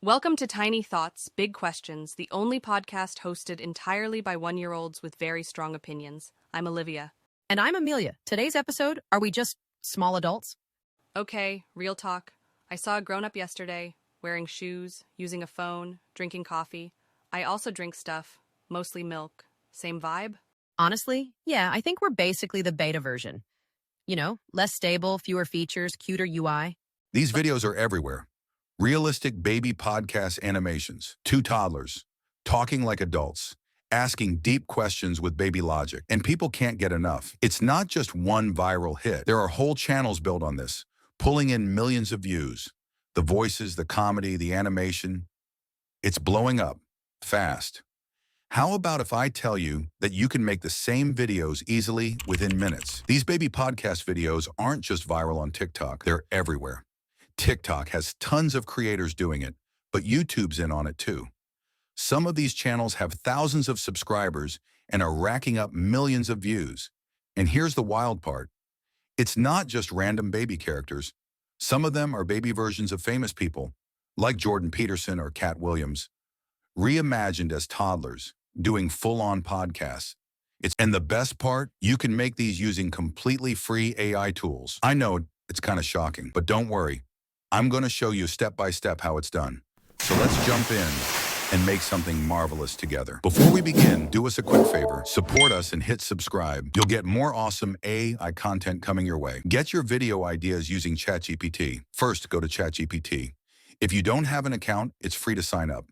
Welcome to Tiny Thoughts, Big Questions, the only podcast hosted entirely by one-year-olds with very strong opinions. I'm Olivia. And I'm Amelia. Today's episode, are we just small adults? Okay, real talk. I saw a grown-up yesterday, wearing shoes, using a phone, drinking coffee. I also drink stuff, mostly milk. Same vibe? Honestly, yeah, I think we're basically the beta version. You know, less stable, fewer features, cuter UI. These videos are everywhere. Realistic baby podcast animations, two toddlers, talking like adults, asking deep questions with baby logic, and people can't get enough. It's not just one viral hit. There are whole channels built on this, pulling in millions of views. The voices, the comedy, the animation, it's blowing up fast. How about if I tell you that you can make the same videos easily within minutes? These baby podcast videos aren't just viral on TikTok, they're everywhere. TikTok has tons of creators doing it, but YouTube's in on it too. Some of these channels have thousands of subscribers and are racking up millions of views. And here's the wild part. It's not just random baby characters. Some of them are baby versions of famous people, like Jordan Peterson or Cat Williams, reimagined as toddlers, doing full-on podcasts. And the best part, you can make these using completely free AI tools. I know it's kind of shocking, but don't worry. I'm going to show you step by step how it's done. So let's jump in and make something marvelous together. Before we begin, do us a quick favor. Support us and hit subscribe. You'll get more awesome AI content coming your way. Get your video ideas using ChatGPT. First, go to ChatGPT. If you don't have an account, it's free to sign up.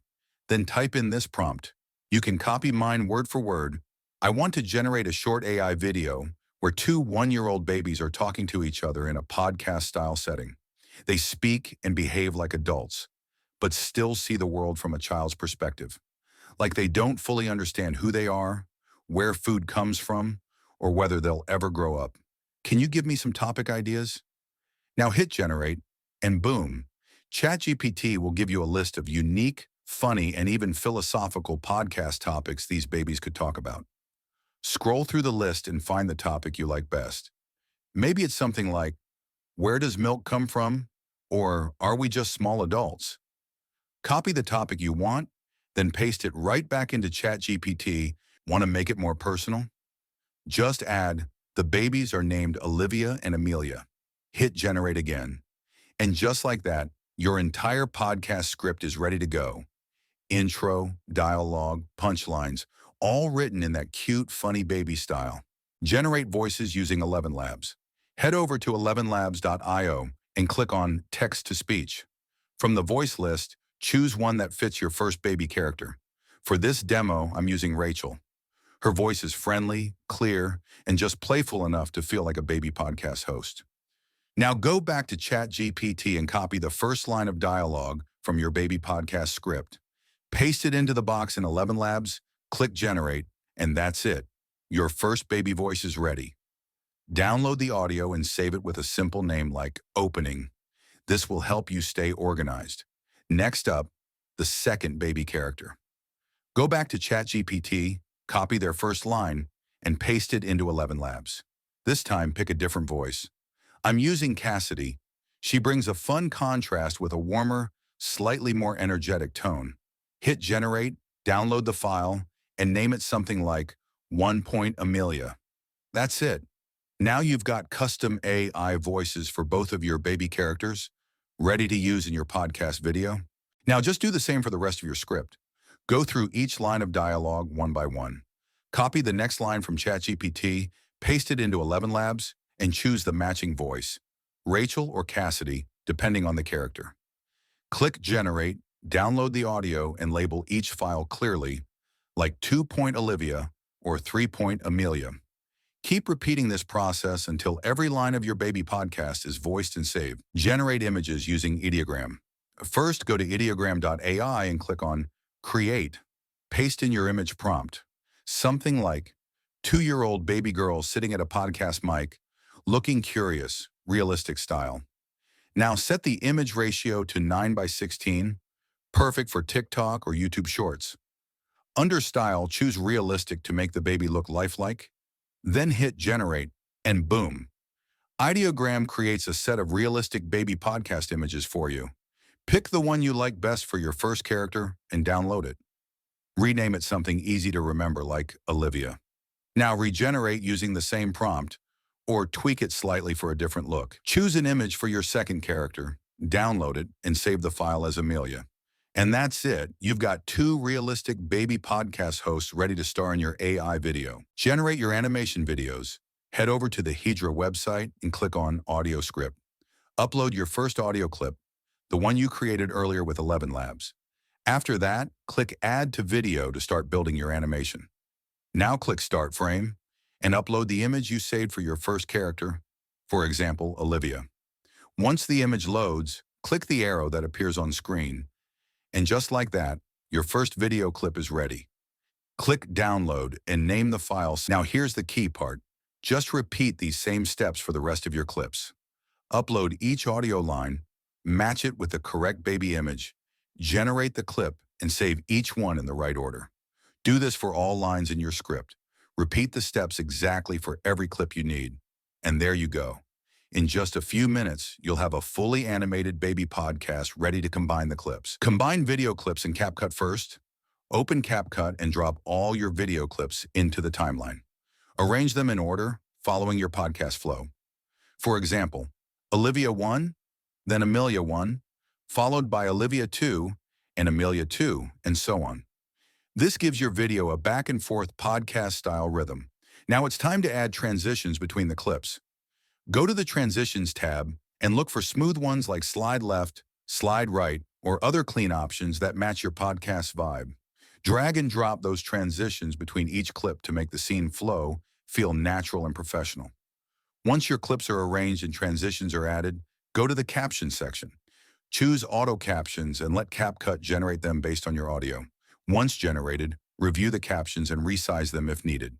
Then type in this prompt. You can copy mine word for word. I want to generate a short AI video where two one-year-old babies are talking to each other in a podcast-style setting. They speak and behave like adults, but still see the world from a child's perspective. Like they don't fully understand who they are, where food comes from, or whether they'll ever grow up. Can you give me some topic ideas? Now hit generate, and boom, ChatGPT will give you a list of unique, funny, and even philosophical podcast topics these babies could talk about. Scroll through the list and find the topic you like best. Maybe it's something like, where does milk come from? Or are we just small adults? Copy the topic you want, then paste it right back into ChatGPT. Want to make it more personal? Just add, the babies are named Olivia and Amelia. Hit generate again. And just like that, your entire podcast script is ready to go. Intro, dialogue, punchlines, all written in that cute, funny baby style. Generate voices using ElevenLabs. Head over to ElevenLabs.io and click on Text-to-Speech. From the voice list, choose one that fits your first baby character. For this demo, I'm using Rachel. Her voice is friendly, clear, and just playful enough to feel like a baby podcast host. Now go back to ChatGPT and copy the first line of dialogue from your baby podcast script. Paste it into the box in ElevenLabs, click Generate, and that's it. Your first baby voice is ready. Download the audio and save it with a simple name like Opening. This will help you stay organized. Next up, the second baby character. Go back to ChatGPT, copy their first line, and paste it into ElevenLabs. This time, pick a different voice. I'm using Cassidy. She brings a fun contrast with a warmer, slightly more energetic tone. Hit Generate, download the file, and name it something like 1 Amelia. That's it. Now you've got custom AI voices for both of your baby characters, ready to use in your podcast video. Now just do the same for the rest of your script. Go through each line of dialogue one by one. Copy the next line from ChatGPT, paste it into ElevenLabs, and choose the matching voice, Rachel or Cassidy, depending on the character. Click Generate, download the audio, and label each file clearly, like 2 Olivia or 3 Amelia. Keep repeating this process until every line of your baby podcast is voiced and saved. Generate images using Ideogram. First, go to Ideogram.ai and click on Create. Paste in your image prompt. Something like 2-year-old baby girl sitting at a podcast mic, looking curious, realistic style. Now set the image ratio to 9:16, perfect for TikTok or YouTube Shorts. Under Style, choose Realistic to make the baby look lifelike. Then hit Generate, and boom. Ideogram creates a set of realistic baby podcast images for you. Pick the one you like best for your first character and download it. Rename it something easy to remember like Olivia. Now regenerate using the same prompt or tweak it slightly for a different look. Choose an image for your second character, download it, and save the file as Amelia. And that's it. You've got two realistic baby podcast hosts ready to star in your AI video. Generate your animation videos. Head over to the Hedra website and click on Audio Script. Upload your first audio clip, the one you created earlier with ElevenLabs. After that, click Add to Video to start building your animation. Now click Start Frame and upload the image you saved for your first character, for example, Olivia. Once the image loads, click the arrow that appears on screen, and just like that, your first video clip is ready. Click Download and name the file. Now here's the key part. Just repeat these same steps for the rest of your clips. Upload each audio line, match it with the correct baby image, generate the clip, and save each one in the right order. Do this for all lines in your script. Repeat the steps exactly for every clip you need. And there you go. In just a few minutes, you'll have a fully animated baby podcast ready to combine the clips. Combine video clips in CapCut first. Open CapCut and drop all your video clips into the timeline. Arrange them in order, following your podcast flow. For example, Olivia 1, then Amelia 1, followed by Olivia 2 and Amelia 2, and so on. This gives your video a back-and-forth podcast-style rhythm. Now it's time to add transitions between the clips. Go to the Transitions tab and look for smooth ones like slide left, slide right, or other clean options that match your podcast vibe. Drag and drop those transitions between each clip to make the scene flow, feel natural and professional. Once your clips are arranged and transitions are added, go to the Captions section. Choose Auto Captions and let CapCut generate them based on your audio. Once generated, review the captions and resize them if needed.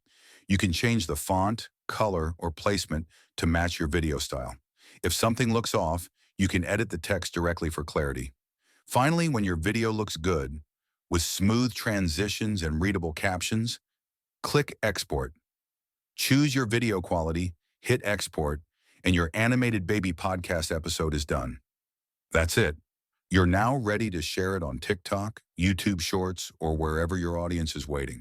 You can change the font, color, or placement to match your video style. If something looks off, you can edit the text directly for clarity. Finally, when your video looks good, with smooth transitions and readable captions, click Export. Choose your video quality, hit Export, and your animated baby podcast episode is done. That's it. You're now ready to share it on TikTok, YouTube Shorts, or wherever your audience is waiting.